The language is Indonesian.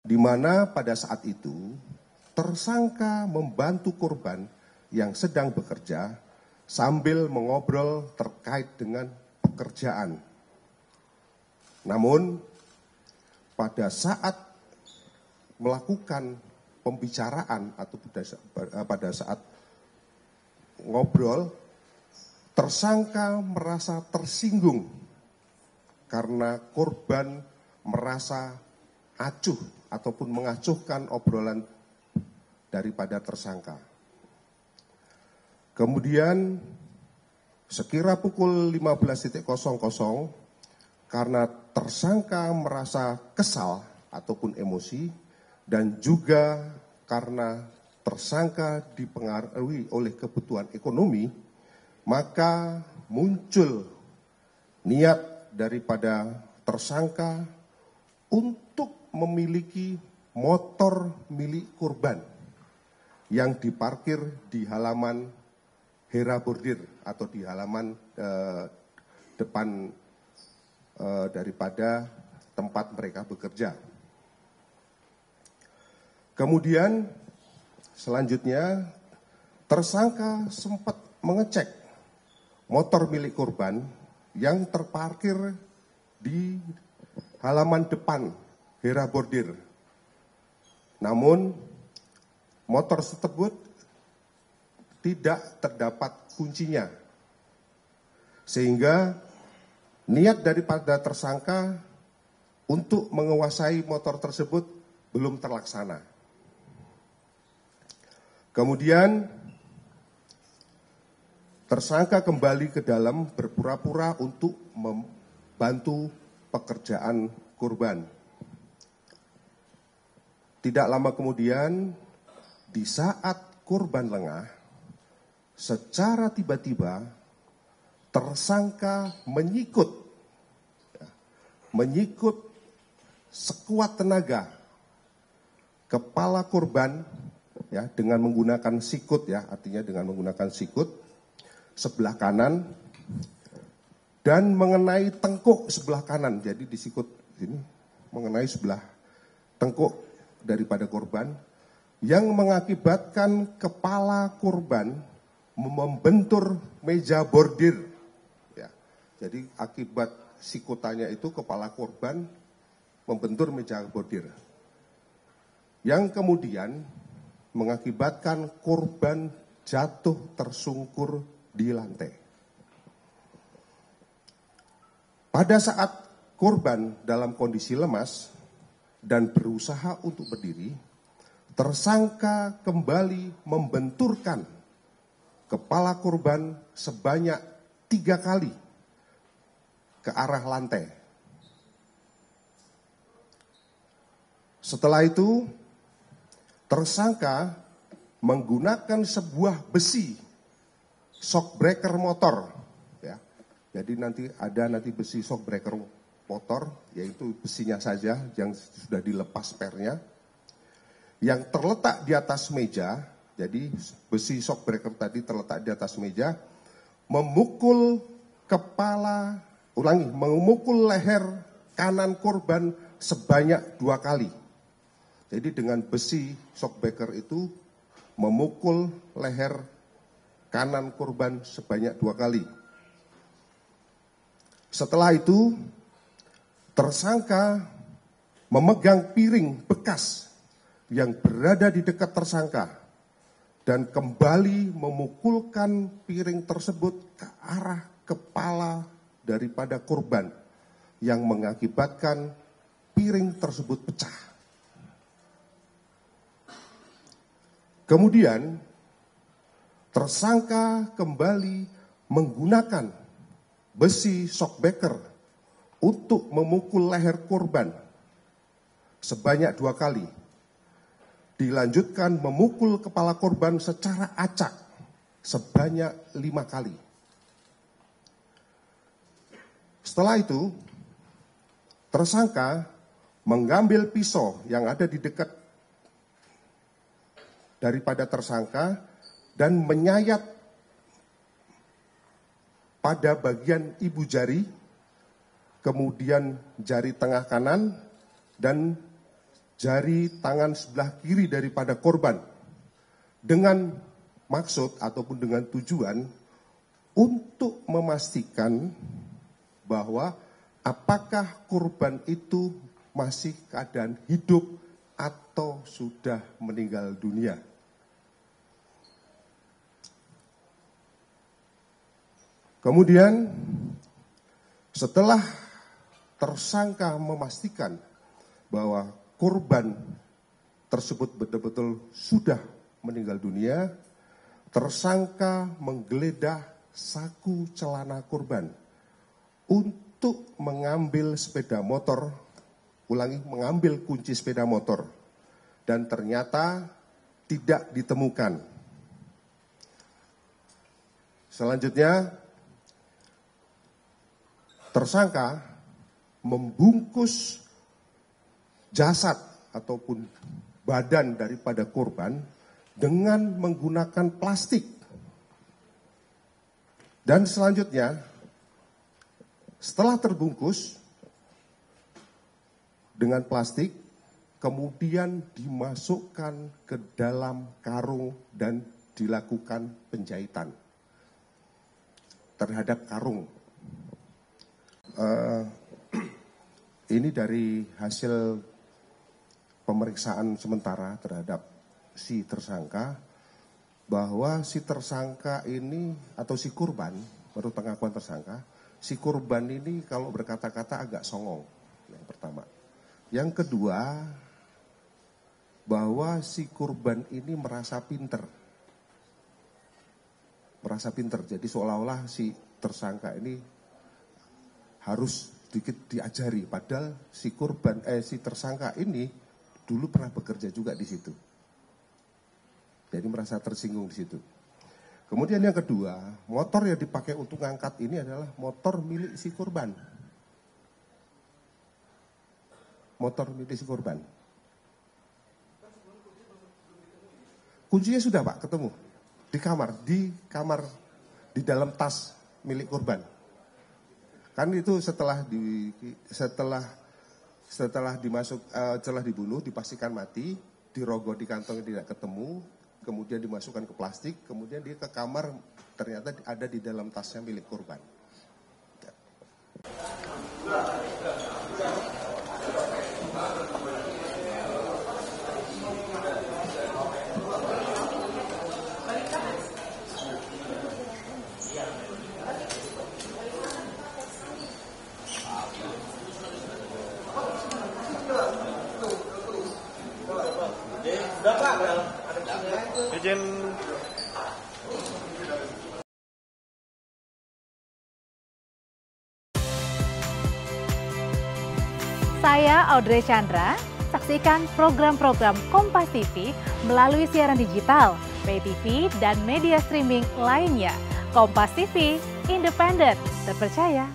di mana pada saat itu tersangka membantu korban yang sedang bekerja sambil mengobrol terkait dengan pekerjaan. Namun, pada saat melakukan pembicaraan atau pada saat ngobrol, tersangka merasa tersinggung karena korban merasa acuh ataupun mengacuhkan obrolan daripada tersangka. Kemudian sekira pukul 15.00 karena tersangka merasa kesal ataupun emosi dan juga karena tersangka dipengaruhi oleh kebutuhan ekonomi, maka muncul niat daripada tersangka untuk memiliki motor milik korban yang diparkir di halaman Hera Bordir atau di halaman depan daripada tempat mereka bekerja. Kemudian selanjutnya tersangka sempat mengecek motor milik korban yang terparkir di halaman depan Hera Bordir. Namun motor tersebut tidak terdapat kuncinya. Sehingga niat daripada tersangka untuk menguasai motor tersebut belum terlaksana. Kemudian tersangka kembali ke dalam berpura-pura untuk membantu pekerjaan korban. Tidak lama kemudian, di saat korban lengah, secara tiba-tiba tersangka menyikut sekuat tenaga kepala korban ya dengan menggunakan sikut ya, artinya dengan menggunakan sikut sebelah kanan dan mengenai tengkuk sebelah kanan. Jadi disikut ini mengenai sebelah tengkuk daripada korban yang mengakibatkan kepala korban membentur meja bordir. Ya, jadi akibat sikutannya itu kepala korban membentur meja bordir. Yang kemudian mengakibatkan korban jatuh tersungkur di lantai. Pada saat korban dalam kondisi lemas dan berusaha untuk berdiri, tersangka kembali membenturkan kepala korban sebanyak 3 kali ke arah lantai. Setelah itu, tersangka menggunakan sebuah besi shockbreaker motor. Ya. Jadi nanti besi shockbreaker motor, yaitu besinya saja yang sudah dilepas pernya, yang terletak di atas meja. Jadi besi shockbreaker tadi terletak di atas meja, memukul leher kanan korban sebanyak 2 kali. Jadi dengan besi shockbreaker itu memukul leher kanan korban sebanyak 2 kali. Setelah itu, tersangka memegang piring bekas yang berada di dekat tersangka dan kembali memukulkan piring tersebut ke arah kepala daripada korban yang mengakibatkan piring tersebut pecah. Kemudian tersangka kembali menggunakan besi shockbreaker untuk memukul leher korban sebanyak 2 kali. Dilanjutkan memukul kepala korban secara acak sebanyak 5 kali. Setelah itu, tersangka mengambil pisau yang ada di dekat daripada tersangka dan menyayat pada bagian ibu jari, kemudian jari tengah kanan, dan jari tangan sebelah kiri daripada korban dengan maksud ataupun dengan tujuan untuk memastikan bahwa apakah korban itu masih keadaan hidup atau sudah meninggal dunia. Kemudian setelah tersangka memastikan bahwa korban tersebut betul-betul sudah meninggal dunia, tersangka menggeledah saku celana korban untuk mengambil sepeda motor, mengambil kunci sepeda motor, dan ternyata tidak ditemukan. Selanjutnya, tersangka membungkus jasad ataupun badan daripada korban dengan menggunakan plastik. Dan selanjutnya, setelah terbungkus dengan plastik, kemudian dimasukkan ke dalam karung dan dilakukan penjahitan terhadap karung. Ini dari hasil pemeriksaan sementara terhadap si tersangka, bahwa si tersangka ini atau si korban, menurut pengakuan tersangka, si korban ini kalau berkata-kata agak songong, yang pertama. Yang kedua, bahwa si korban ini merasa pinter. Jadi seolah-olah si tersangka ini harus sedikit diajari, padahal si tersangka ini dulu pernah bekerja juga di situ. Jadi merasa tersinggung di situ. Kemudian yang kedua, motor yang dipakai untuk ngangkat ini adalah motor milik si korban. Motor milik si korban. Kuncinya sudah Pak, ketemu. Di kamar, di dalam tas milik korban. Kan itu setelah dibunuh, dipastikan mati, dirogoh di kantongnya tidak ketemu, kemudian dimasukkan ke plastik, kemudian dia ke kamar, ternyata ada di dalam tasnya milik korban. Saya Audrey Chandra, saksikan program-program Kompas TV melalui siaran digital, pay TV, dan media streaming lainnya. Kompas TV, independen, terpercaya.